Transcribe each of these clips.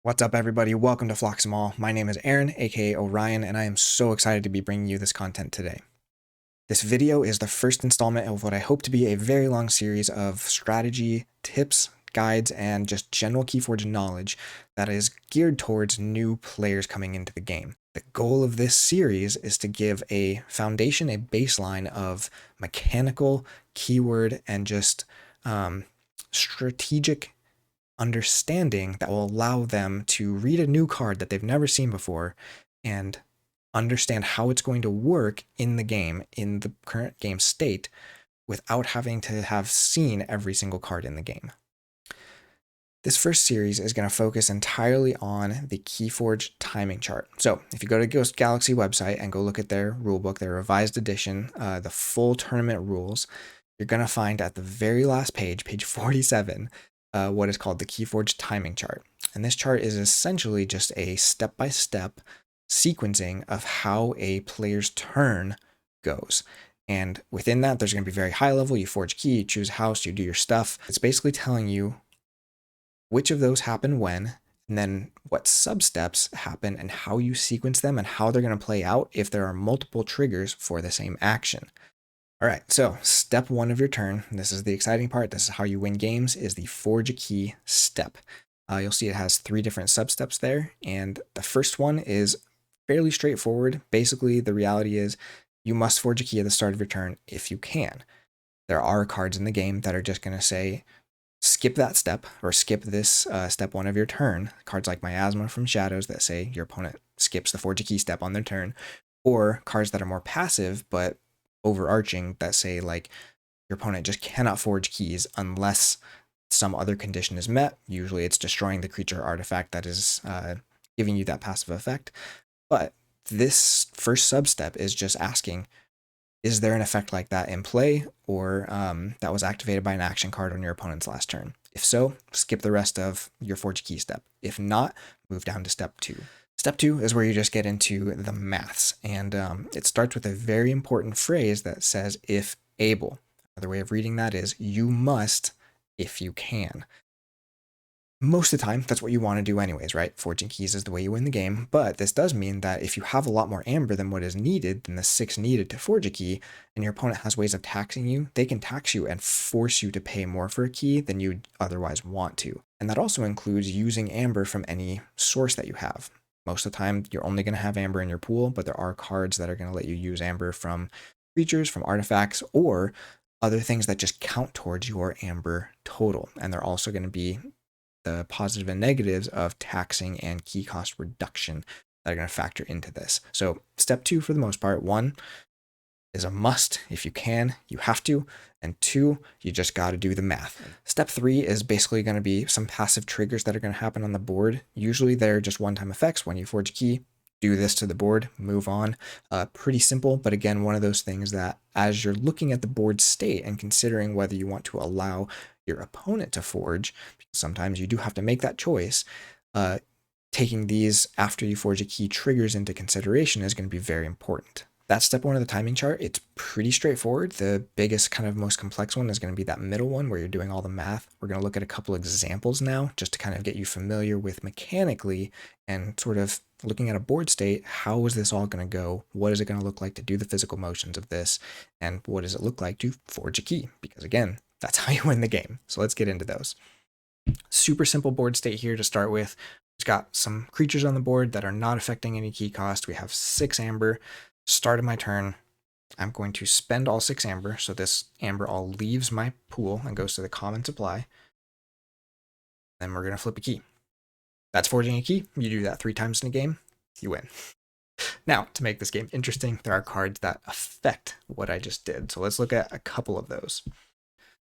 What's up, everybody? Welcome to Phlox'em. My name is Aaron, aka Orion, and I am so excited to be bringing you this content today. This video is the first installment of what I hope to be a very long series of strategy, tips, guides, and just general Keyforge knowledge that is geared towards new players coming into the game. The goal of this series is to give a foundation, a baseline of mechanical, keyword, and just strategic understanding that will allow them to read a new card that they've never seen before and understand how it's going to work in the game, in the current game state, without having to have seen every single card in the game. This first series is going to focus entirely on the Keyforge timing chart. So if you go to Ghost Galaxy website and go look at their rulebook, their revised edition, the full tournament rules, you're going to find at the very last page, page 47, what is called the Keyforge timing chart. And this chart is essentially just a step-by-step sequencing of how a player's turn goes. And within that, there's going to be very high level. You forge key, you choose house, you do your stuff. It's basically telling you which of those happen when, and then what sub-steps happen and how you sequence them and how they're going to play out if there are multiple triggers for the same action. All right, so step one of your turn, and this is the exciting part, this is how you win games, is the forge a key step. You'll see it has 3 different sub-steps there, and the first one is fairly straightforward. Basically, the reality is you must forge a key at the start of your turn if you can. There are cards in the game that are just going to say, skip that step, or skip this step 1 of your turn. Cards like Miasma from Shadows that say your opponent skips the forge a key step on their turn, or cards that are more passive, but overarching that say like your opponent just cannot forge keys unless some other condition is met. Usually it's destroying the creature artifact that is giving you that passive effect. But this first sub-step is just asking, is there an effect like that in play, or that was activated by an action card on your opponent's last turn? If so, skip the rest of your forge key step. If not, move down to step 2. Step 2 is where you just get into the maths, and it starts with a very important phrase that says, if able. Another way of reading that is, you must if you can. Most of the time, that's what you want to do anyways, right? Forging keys is the way you win the game, but this does mean that if you have a lot more Aember than what is needed, than the 6 needed to forge a key, and your opponent has ways of taxing you, they can tax you and force you to pay more for a key than you'd otherwise want to. And that also includes using Aember from any source that you have. Most of the time, you're only going to have Aember in your pool, but there are cards that are going to let you use Aember from creatures, from artifacts, or other things that just count towards your Aember total. And they're also going to be the positive and negatives of taxing and key cost reduction that are going to factor into this. So step 2, for the most part, 1 is a must. If you can, you have to. And 2, you just got to do the math. Step 3 is basically going to be some passive triggers that are going to happen on the board. Usually they're just one-time effects. When you forge a key, do this to the board, move on. Pretty simple, but again, one of those things that as you're looking at the board state and considering whether you want to allow your opponent to forge, sometimes you do have to make that choice. Taking these after you forge a key triggers into consideration is going to be very important. That's step 1 of the timing chart. It's pretty straightforward. The biggest, kind of most complex one is going to be that middle one where you're doing all the math. We're going to look at a couple examples now just to kind of get you familiar with mechanically and sort of looking at a board state. How is this all going to go? What is it going to look like to do the physical motions of this? And what does it look like to forge a key? Because again, that's how you win the game. So let's get into those. Super simple board state here to start with. We've got some creatures on the board that are not affecting any key cost. We have 6 Aember. Start of my turn, I'm going to spend all 6 Aember, so this Aember all leaves my pool and goes to the common supply. Then we're going to flip a key. That's forging a key. You do that 3 times in a game, you win. Now, to make this game interesting, there are cards that affect what I just did. So let's look at a couple of those.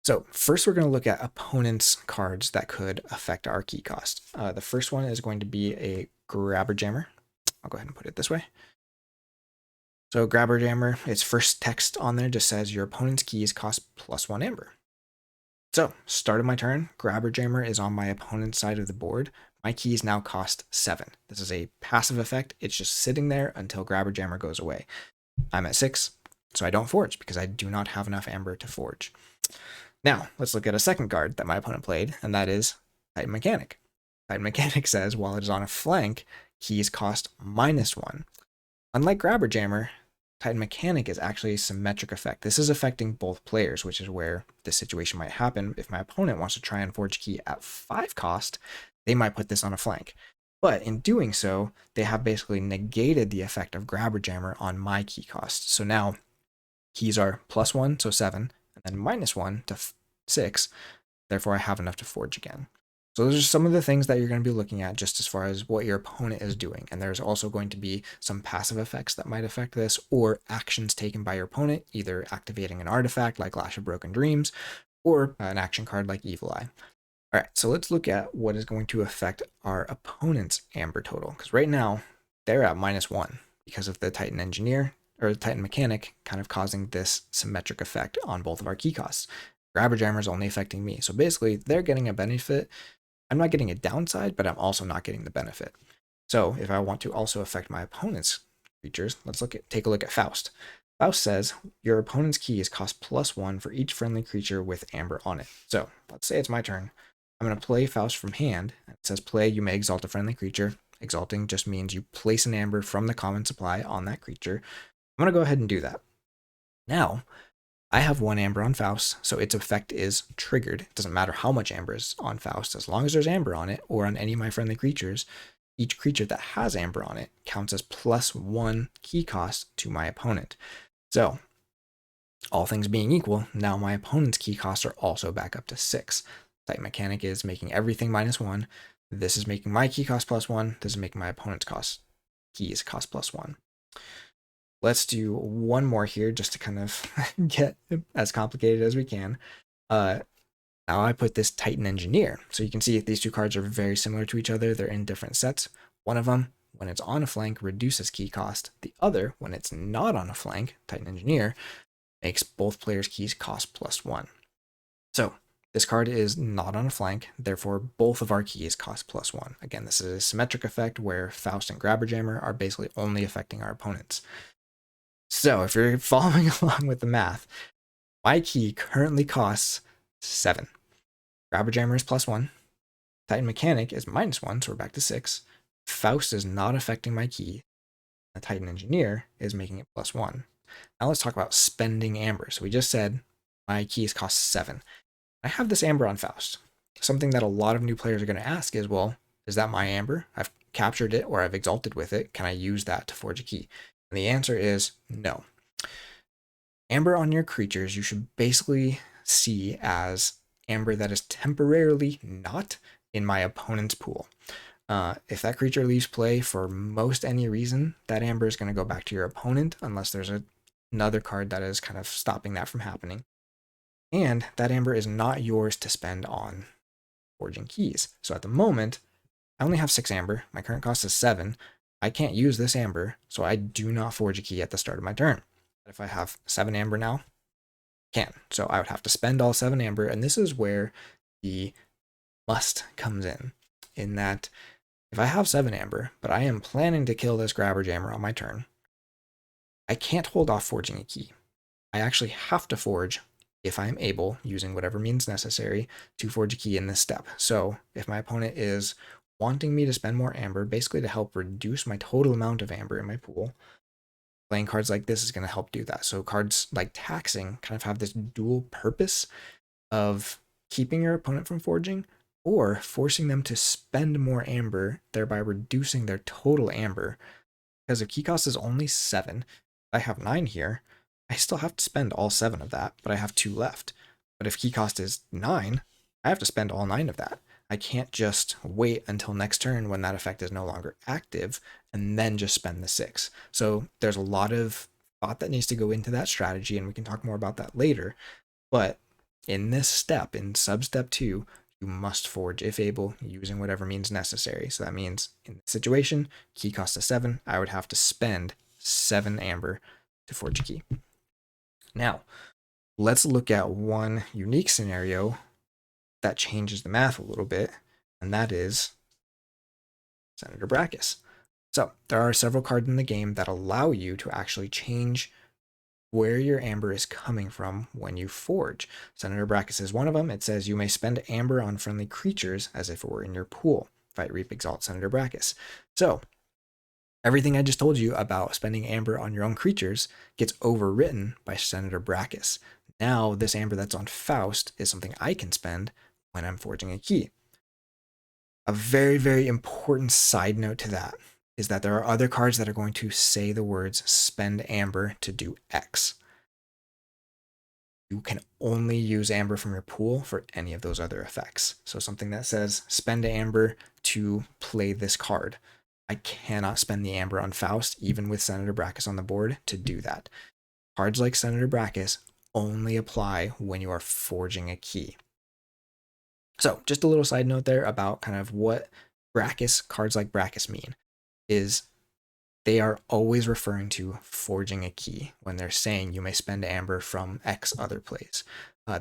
So first we're going to look at opponents' cards that could affect our key cost. The first one is going to be a Grabber Jammer. I'll go ahead and put it this way. So Grabber Jammer, its first text on there just says your opponent's keys cost +1 Aember. So, start of my turn, Grabber Jammer is on my opponent's side of the board. My keys now cost 7. This is a passive effect. It's just sitting there until Grabber Jammer goes away. I'm at 6, so I don't forge because I do not have enough Aember to forge. Now, let's look at a second card that my opponent played, and that is Titan Mechanic. Titan Mechanic says while it is on a flank, keys cost -1. Unlike Grabber Jammer, Titan Mechanic is actually a symmetric effect. This is affecting both players, which is where this situation might happen. If my opponent wants to try and forge key at 5 cost, they might put this on a flank. But in doing so, they have basically negated the effect of Grabber Jammer on my key cost. So now keys are +1, so 7, and then -1 to 6. Therefore, I have enough to forge again. So those are some of the things that you're going to be looking at just as far as what your opponent is doing. And there's also going to be some passive effects that might affect this, or actions taken by your opponent, either activating an artifact like Lash of Broken Dreams, or an action card like Evil Eye. All right, so let's look at what is going to affect our opponent's Aember total. Because right now, they're at -1 because of the Titan Engineer, or the Titan Mechanic, kind of causing this symmetric effect on both of our key costs. Grabber Jammer is only affecting me. So basically, they're getting a benefit. I'm not getting a downside, but I'm also not getting the benefit. So if I want to also affect my opponent's creatures, let's take a look at Faust. Faust says your opponent's keys cost +1 for each friendly creature with Aember on it. So let's say it's my turn. I'm going to play Faust from hand. It says play, you may exalt a friendly creature. Exalting just means you place an Aember from the common supply on that creature. I'm going to go ahead and do that. Now, I have 1 Aember on Faust, so its effect is triggered. It doesn't matter how much Aember is on Faust, as long as there's Aember on it, or on any of my friendly creatures, each creature that has Aember on it counts as +1 key cost to my opponent. So, all things being equal, now my opponent's key costs are also back up to 6. Titan Mechanic is making everything -1. This is making my key cost +1. This is making my opponent's keys cost +1. Let's do one more here just to kind of get as complicated as we can. Now I put this Titan Engineer. So you can see these two cards are very similar to each other. They're in different sets. One of them, when it's on a flank, reduces key cost. The other, when it's not on a flank, Titan Engineer, makes both players' keys cost +1. So this card is not on a flank, therefore both of our keys cost +1. Again, this is a symmetric effect where Faust and Grabber Jammer are basically only affecting our opponents. So if you're following along with the math, my key currently costs 7. Grabber Jammer is +1. Titan Mechanic is -1, so we're back to 6. Faust is not affecting my key. The Titan Engineer is making it +1. Now let's talk about spending Aember. So we just said my keys cost 7. I have this Aember on Faust. Something that a lot of new players are going to ask is, well, is that my Aember? I've captured it or I've exalted with it. Can I use that to forge a key? And the answer is no. Aember on your creatures, you should basically see as Aember that is temporarily not in my opponent's pool. If that creature leaves play for most any reason, that Aember is going to go back to your opponent unless there's another card that is kind of stopping that from happening. And that Aember is not yours to spend on forging keys. So at the moment, I only have 6 Aember. My current cost is 7. I can't use this Aember, so I do not forge a key at the start of my turn. But if I have 7 Aember now, I can. So I would have to spend all 7 Aember, and this is where the must comes in that if I have 7 Aember, but I am planning to kill this Grabber Jammer on my turn, I can't hold off forging a key. I actually have to forge, if I am able, using whatever means necessary, to forge a key in this step. So if my opponent is wanting me to spend more Aember, basically to help reduce my total amount of Aember in my pool, playing cards like this is going to help do that. So cards like Taxing kind of have this dual purpose of keeping your opponent from forging or forcing them to spend more Aember, thereby reducing their total Aember. Because if key cost is only 7, I have 9 here, I still have to spend all 7 of that, but I have 2 left. But if key cost is 9, I have to spend all 9 of that. I can't just wait until next turn when that effect is no longer active and then just spend the 6. So there's a lot of thought that needs to go into that strategy, and we can talk more about that later. But in this step, in sub-step 2, you must forge if able, using whatever means necessary. So that means in this situation, key cost is 7, I would have to spend 7 Aember to forge a key. Now, let's look at one unique scenario that changes the math a little bit, and that is Senator Brachus. So there are several cards in the game that allow you to actually change where your Aember is coming from when you forge. Senator Brachus is one of them. It says you may spend Aember on friendly creatures as if it were in your pool. Fight, Reap, Exalt, Senator Brachus. So everything I just told you about spending Aember on your own creatures gets overwritten by Senator Brachus. Now this Aember that's on Faust is something I can spend when I'm forging a key. A very, very important side note to that is that there are other cards that are going to say the words spend Aember to do X. You can only use Aember from your pool for any of those other effects. So something that says spend Aember to play this card. I cannot spend the Aember on Faust, even with Senator Brachus on the board, to do that. Cards like Senator Brachus only apply when you are forging a key. So just a little side note there about kind of what Brachus, cards like Brachus mean, is they are always referring to forging a key when they're saying you may spend Aember from X other plays.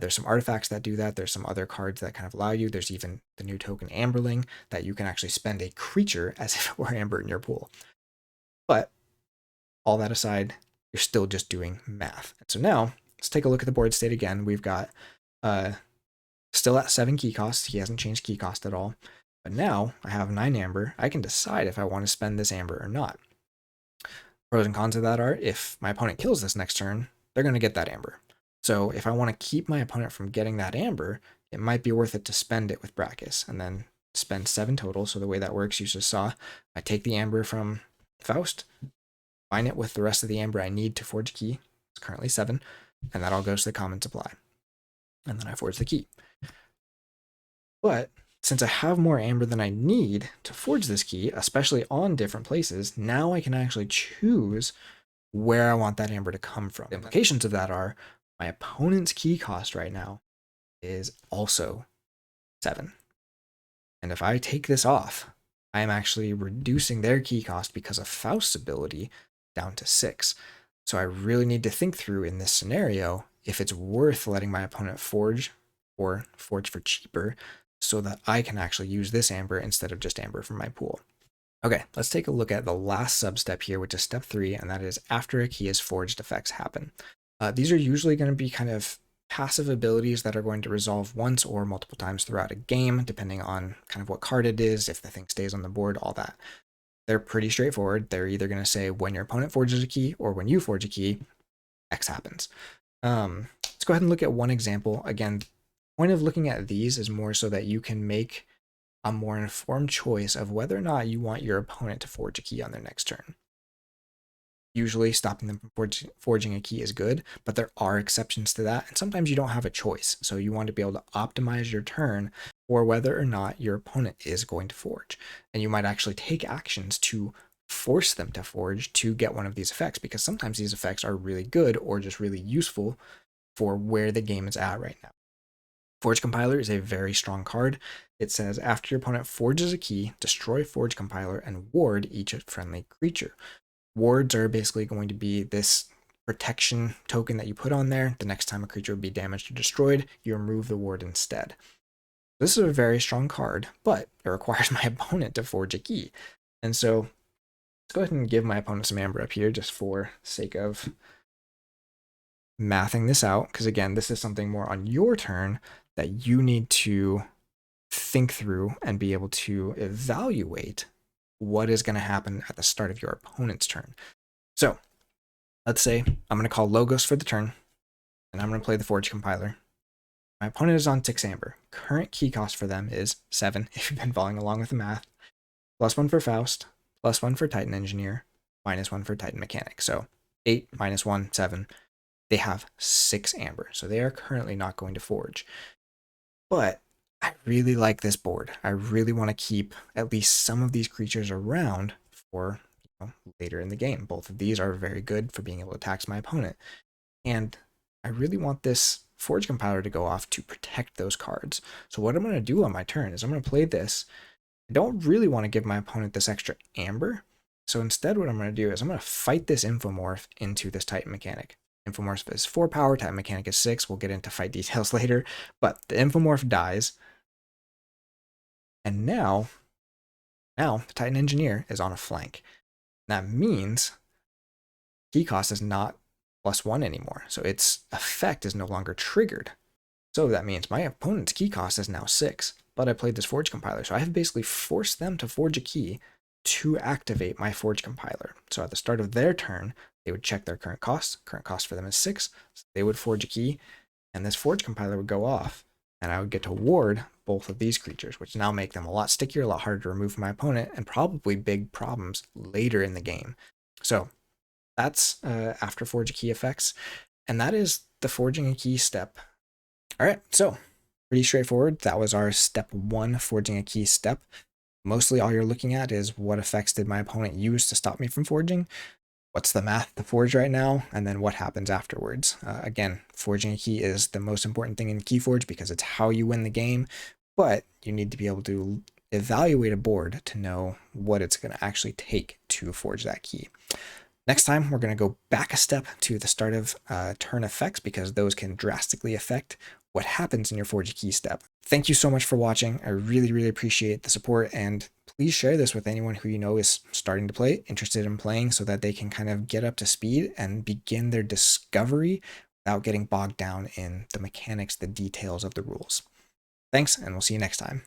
There's some artifacts that do that. There's some other cards that kind of allow you. There's even the new token Amberling that you can actually spend a creature as if it were Aember in your pool. But all that aside, you're still just doing math. And so now let's take a look at the board state again. We've got still at 7 key costs. He hasn't changed key cost at all. But now I have 9 Aember. I can decide if I want to spend this Aember or not. Pros and cons of that are if my opponent kills this next turn, they're going to get that Aember. So if I want to keep my opponent from getting that Aember, it might be worth it to spend it with Brachus and then spend 7 total. So the way that works, you just saw, I take the Aember from Faust, combine it with the rest of the Aember I need to forge a key. It's currently 7, and that all goes to the common supply. And then I forge the key. But since I have more Aember than I need to forge this key, especially on different places, now I can actually choose where I want that Aember to come from. The implications of that are my opponent's key cost right now is also 7. And if I take this off, I am actually reducing their key cost because of Faust's ability down to 6. So I really need to think through in this scenario if it's worth letting my opponent forge or forge for cheaper so that I can actually use this Aember instead of just Aember from my pool. Okay, let's take a look at the last sub-step here, which is step 3, and that is after a key is forged, effects happen. These are usually going to be kind of passive abilities that are going to resolve once or multiple times throughout a game, depending on kind of what card it is, if the thing stays on the board, all that. They're pretty straightforward. They're either going to say when your opponent forges a key or when you forge a key, X happens. Let's go ahead and look at one example. Again, the point of looking at these is more so that you can make a more informed choice of whether or not you want your opponent to forge a key on their next turn. Usually stopping them from forging a key is good, but there are exceptions to that, and sometimes you don't have a choice. So you want to be able to optimize your turn for whether or not your opponent is going to forge. And you might actually take actions to force them to forge to get one of these effects, because sometimes these effects are really good or just really useful for where the game is at right now. Forge Compiler is a very strong card. It says after your opponent forges a key, destroy Forge Compiler and ward each friendly creature. Wards are basically going to be this protection token that you put on there. The next time a creature would be damaged or destroyed, you remove the ward instead. This is a very strong card, but it requires my opponent to forge a key. And so let's go ahead and give my opponent some Aember up here just for sake of mathing this out, because again, this is something more on your turn that you need to think through and be able to evaluate what is going to happen at the start of your opponent's turn. So let's say I'm going to call Logos for the turn, and I'm going to play the Forge Compiler. My opponent is on 6 Aember. Current key cost for them is 7, if you've been following along with the math. +1 for Faust, +1 for Titan Engineer, -1 for Titan Mechanic. So 8, -1, 7. They have 6 Aember, so they are currently not going to forge. But I really like this board. I really want to keep at least some of these creatures around for later in the game. Both of these are very good for being able to tax my opponent. And I really want this Forge Compiler to go off to protect those cards. So what I'm going to do on my turn is I'm going to play this. I don't really want to give my opponent this extra Aember. So instead what I'm going to do is I'm going to fight this Infomorph into this Titan Mechanic. Infomorph is 4 power, Titan Mechanic is 6. We'll get into fight details later. But the Infomorph dies. And now the Titan Engineer is on a flank. That means key cost is not +1 anymore. So its effect is no longer triggered. So that means my opponent's key cost is now 6, but I played this Forge compiler. So I have basically forced them to forge a key to activate my Forge compiler. So at the start of their turn, they would check their current cost. Current cost for them is 6. So they would forge a key, and this Forge compiler would go off, and I would get to ward both of these creatures, which now make them a lot stickier, a lot harder to remove from my opponent, and probably big problems later in the game. So that's after forge a key effects, and that is the forging a key step. All right, so pretty straightforward. That was our step 1 forging a key step. Mostly all you're looking at is what effects did my opponent use to stop me from forging, what's the math to forge right now, and then what happens afterwards. Again, forging a key is the most important thing in Keyforge because it's how you win the game, but you need to be able to evaluate a board to know what it's going to actually take to forge that key. Next time, we're going to go back a step to the start of turn effects because those can drastically affect what happens in your forge a key step. Thank you so much for watching. I really, really appreciate the support, and please share this with anyone who you know is starting to play, interested in playing, so that they can kind of get up to speed and begin their discovery without getting bogged down in the mechanics, the details of the rules. Thanks, and we'll see you next time.